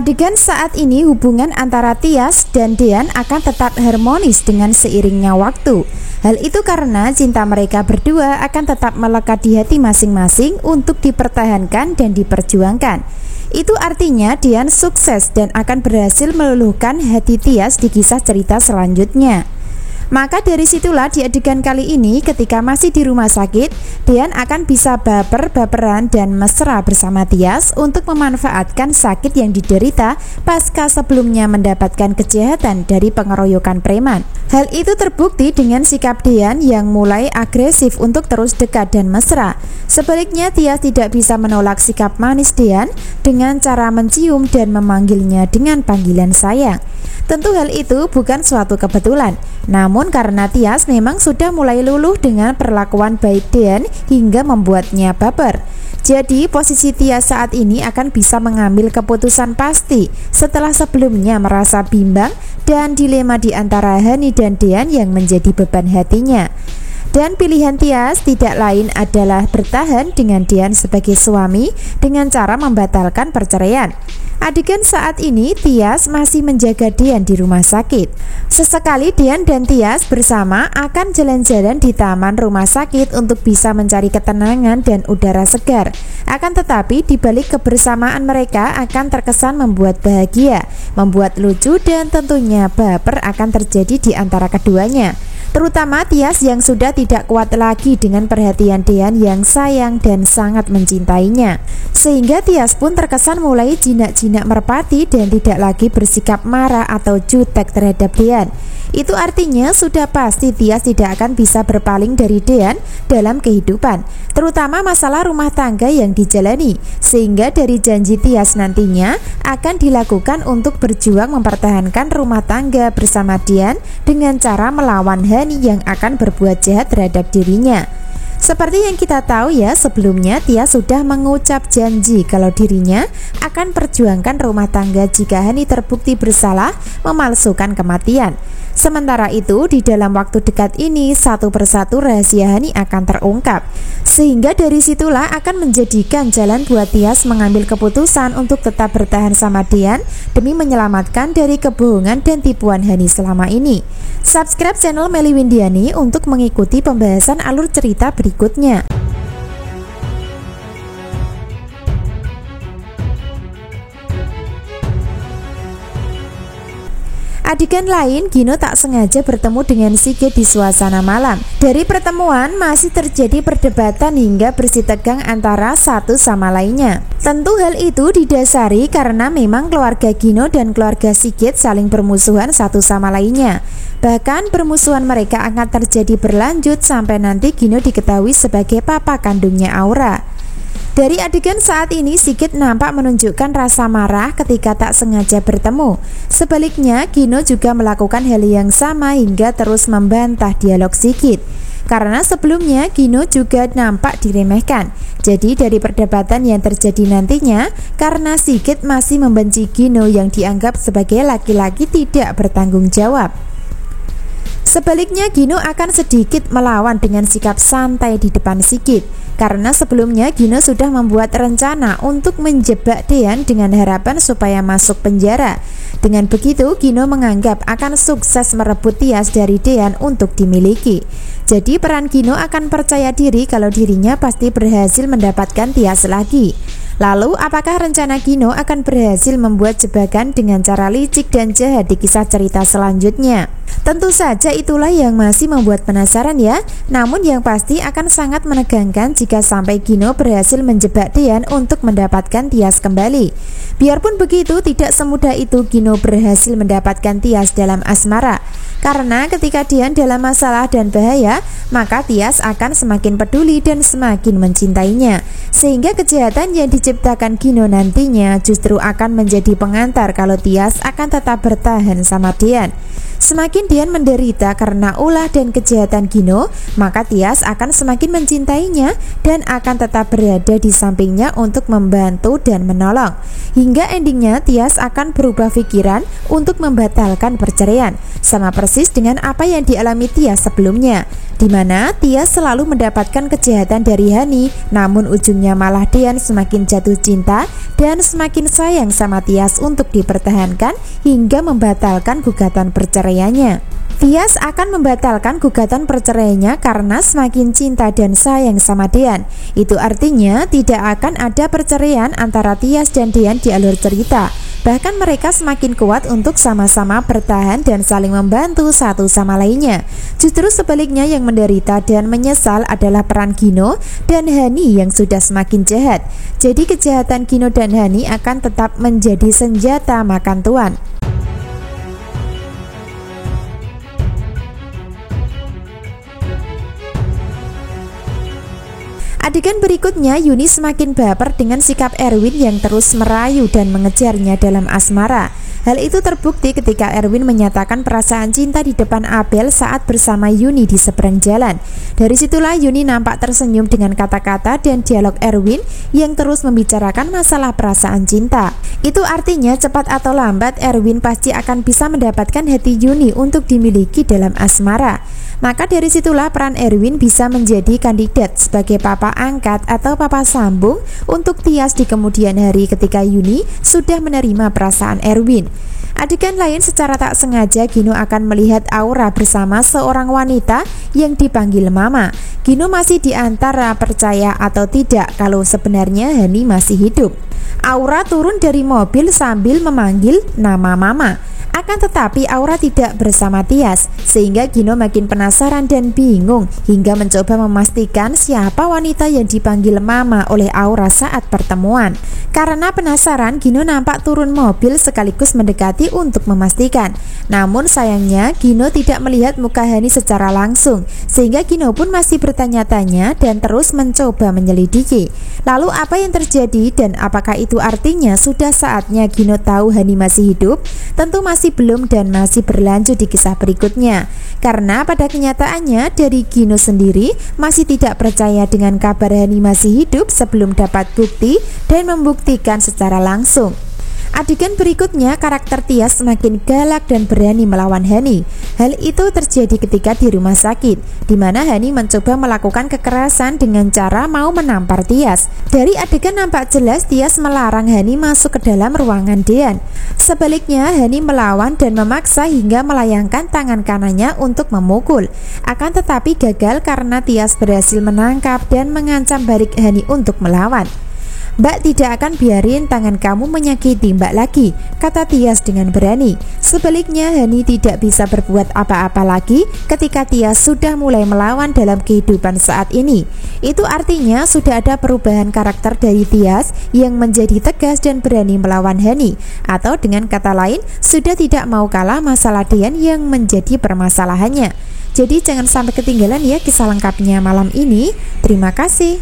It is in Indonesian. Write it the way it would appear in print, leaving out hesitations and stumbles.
Adegan saat ini hubungan antara Tias dan Dean akan tetap harmonis dengan seiringnya waktu. Hal itu karena cinta mereka berdua akan tetap melekat di hati masing-masing untuk dipertahankan dan diperjuangkan. Itu artinya Dean sukses dan akan berhasil meluluhkan hati Tias di kisah cerita selanjutnya. Maka dari situlah di adegan kali ini ketika masih di rumah sakit, Dean akan bisa baper-baperan dan mesra bersama Tias untuk memanfaatkan sakit yang diderita pasca sebelumnya mendapatkan kejahatan dari pengeroyokan preman. Hal itu terbukti dengan sikap Dean yang mulai agresif untuk terus dekat dan mesra. Sebaliknya Tias tidak bisa menolak sikap manis Dean dengan cara mencium dan memanggilnya dengan panggilan sayang. Tentu hal itu bukan suatu kebetulan, namun karena Tias memang sudah mulai luluh dengan perlakuan baik Dean hingga membuatnya baper. Jadi posisi Tias saat ini akan bisa mengambil keputusan pasti setelah sebelumnya merasa bimbang dan dilema di antara Hani dan Dean yang menjadi beban hatinya. Dan pilihan Tias tidak lain adalah bertahan dengan Dean sebagai suami dengan cara membatalkan perceraian. Adegan saat ini Tias masih menjaga Dean di rumah sakit. Sesekali Dean dan Tias bersama akan jalan-jalan di taman rumah sakit untuk bisa mencari ketenangan dan udara segar. Akan tetapi di balik kebersamaan mereka akan terkesan membuat bahagia, membuat lucu dan tentunya baper akan terjadi di antara keduanya. Terutama Tias yang sudah tidak kuat lagi dengan perhatian Dean yang sayang dan sangat mencintainya. Sehingga Tias pun terkesan mulai jinak-jinak merpati dan tidak lagi bersikap marah atau jutek terhadap Dean. Itu artinya sudah pasti Tias tidak akan bisa berpaling dari Dean dalam kehidupan, terutama masalah rumah tangga yang dijalani. Sehingga dari janji Tias nantinya akan dilakukan untuk berjuang mempertahankan rumah tangga bersama Dean dengan cara melawan Hani yang akan berbuat jahat terhadap dirinya. Seperti yang kita tahu ya, sebelumnya Tias sudah mengucap janji kalau dirinya akan perjuangkan rumah tangga jika Hani terbukti bersalah memalsukan kematian. Sementara itu di dalam waktu dekat ini satu persatu rahasia Hani akan terungkap. Sehingga dari situlah akan menjadikan jalan buat Tias mengambil keputusan untuk tetap bertahan sama Dean demi menyelamatkan dari kebohongan dan tipuan Hani selama ini. Subscribe channel Melly Windiani untuk mengikuti pembahasan alur cerita berikutnya. Adegan lain, Gino tak sengaja bertemu dengan Sigit di suasana malam. Dari pertemuan masih terjadi perdebatan hingga bersitegang antara satu sama lainnya. Tentu hal itu didasari karena memang keluarga Gino dan keluarga Sigit saling bermusuhan satu sama lainnya. Bahkan permusuhan mereka akan terjadi berlanjut sampai nanti Gino diketahui sebagai papa kandungnya Aura. Dari adegan saat ini Sigit nampak menunjukkan rasa marah ketika tak sengaja bertemu. Sebaliknya Gino juga melakukan hal yang sama hingga terus membantah dialog Sigit. Karena sebelumnya Gino juga nampak diremehkan. Jadi dari perdebatan yang terjadi nantinya, karena Sigit masih membenci Gino yang dianggap sebagai laki-laki tidak bertanggung jawab. Sebaliknya Gino akan sedikit melawan dengan sikap santai di depan Sigit. Karena sebelumnya Gino sudah membuat rencana untuk menjebak Dean dengan harapan supaya masuk penjara. Dengan begitu Gino menganggap akan sukses merebut Tias dari Dean untuk dimiliki. Jadi peran Gino akan percaya diri kalau dirinya pasti berhasil mendapatkan Tias lagi. Lalu apakah rencana Gino akan berhasil membuat jebakan dengan cara licik dan jahat di kisah cerita selanjutnya? Tentu saja itulah yang masih membuat penasaran ya. Namun yang pasti akan sangat menegangkan jika sampai Gino berhasil menjebak Dean untuk mendapatkan Tias kembali. Biarpun begitu, tidak semudah itu Gino berhasil mendapatkan Tias dalam asmara. Karena ketika Dean dalam masalah dan bahaya, maka Tias akan semakin peduli dan semakin mencintainya. Sehingga kejahatan yang diciptakan Gino nantinya justru akan menjadi pengantar kalau Tias akan tetap bertahan sama Dean. Semakin Dian menderita karena ulah dan kejahatan Gino, maka Tias akan semakin mencintainya dan akan tetap berada di sampingnya untuk membantu dan menolong. Hingga endingnya Tias akan berubah pikiran untuk membatalkan perceraian, sama persis dengan apa yang dialami Tias sebelumnya, di mana Tias selalu mendapatkan kejahatan dari Hani, namun ujungnya malah Dian semakin jatuh cinta dan semakin sayang sama Tias untuk dipertahankan hingga membatalkan gugatan perceraiannya. Tias akan membatalkan gugatan perceraiannya karena semakin cinta dan sayang sama Dian. Itu artinya tidak akan ada perceraian antara Tias dan Dian di alur cerita. Bahkan mereka semakin kuat untuk sama-sama bertahan dan saling membantu satu sama lainnya. Justru sebaliknya yang menderita dan menyesal adalah peran Gino dan Hani yang sudah semakin jahat. Jadi kejahatan Gino dan Hani akan tetap menjadi senjata makan tuan. Adegan berikutnya, Yuni semakin baper dengan sikap Erwin yang terus merayu dan mengejarnya dalam asmara. Hal itu terbukti ketika Erwin menyatakan perasaan cinta di depan Abel saat bersama Yuni di seberang jalan. Dari situlah Yuni nampak tersenyum dengan kata-kata dan dialog Erwin yang terus membicarakan masalah perasaan cinta. Itu artinya cepat atau lambat Erwin pasti akan bisa mendapatkan hati Yuni untuk dimiliki dalam asmara. Maka dari situlah peran Erwin bisa menjadi kandidat sebagai papa angkat atau papa sambung untuk Tias di kemudian hari ketika Yuni sudah menerima perasaan Erwin. Adegan lain, secara tak sengaja Gino akan melihat Aura bersama seorang wanita yang dipanggil Mama. Gino masih di antara percaya atau tidak kalau sebenarnya Hani masih hidup. Aura turun dari mobil sambil memanggil nama Mama. Akan tetapi Aura tidak bersama Tias, sehingga Gino makin penasaran dan bingung hingga mencoba memastikan siapa wanita yang dipanggil Mama oleh Aura saat pertemuan. Karena penasaran, Gino nampak turun mobil sekaligus mendekati untuk memastikan. Namun sayangnya Gino tidak melihat muka Hani secara langsung, sehingga Gino pun masih bertanya-tanya dan terus mencoba menyelidiki. Lalu apa yang terjadi dan apakah itu artinya sudah saatnya Gino tahu Hani masih hidup? Tentu masih belum dan masih berlanjut di kisah berikutnya. Karena pada kenyataannya dari Gino sendiri masih tidak percaya dengan kabar Hani masih hidup sebelum dapat bukti dan membuktikan secara langsung. Adegan berikutnya, karakter Tias semakin galak dan berani melawan Hani. Hal itu terjadi ketika di rumah sakit, di mana Hani mencoba melakukan kekerasan dengan cara mau menampar Tias. Dari adegan nampak jelas Tias melarang Hani masuk ke dalam ruangan Dian. Sebaliknya, Hani melawan dan memaksa hingga melayangkan tangan kanannya untuk memukul. Akan tetapi gagal karena Tias berhasil menangkap dan mengancam balik Hani untuk melawan. "Mbak tidak akan biarin tangan kamu menyakiti Mbak lagi," kata Tias dengan berani. Sebaliknya, Hani tidak bisa berbuat apa-apa lagi ketika Tias sudah mulai melawan dalam kehidupan saat ini. Itu artinya sudah ada perubahan karakter dari Tias yang menjadi tegas dan berani melawan Hani. Atau dengan kata lain, sudah tidak mau kalah masalah Dian yang menjadi permasalahannya. Jadi jangan sampai ketinggalan ya kisah lengkapnya malam ini. Terima kasih.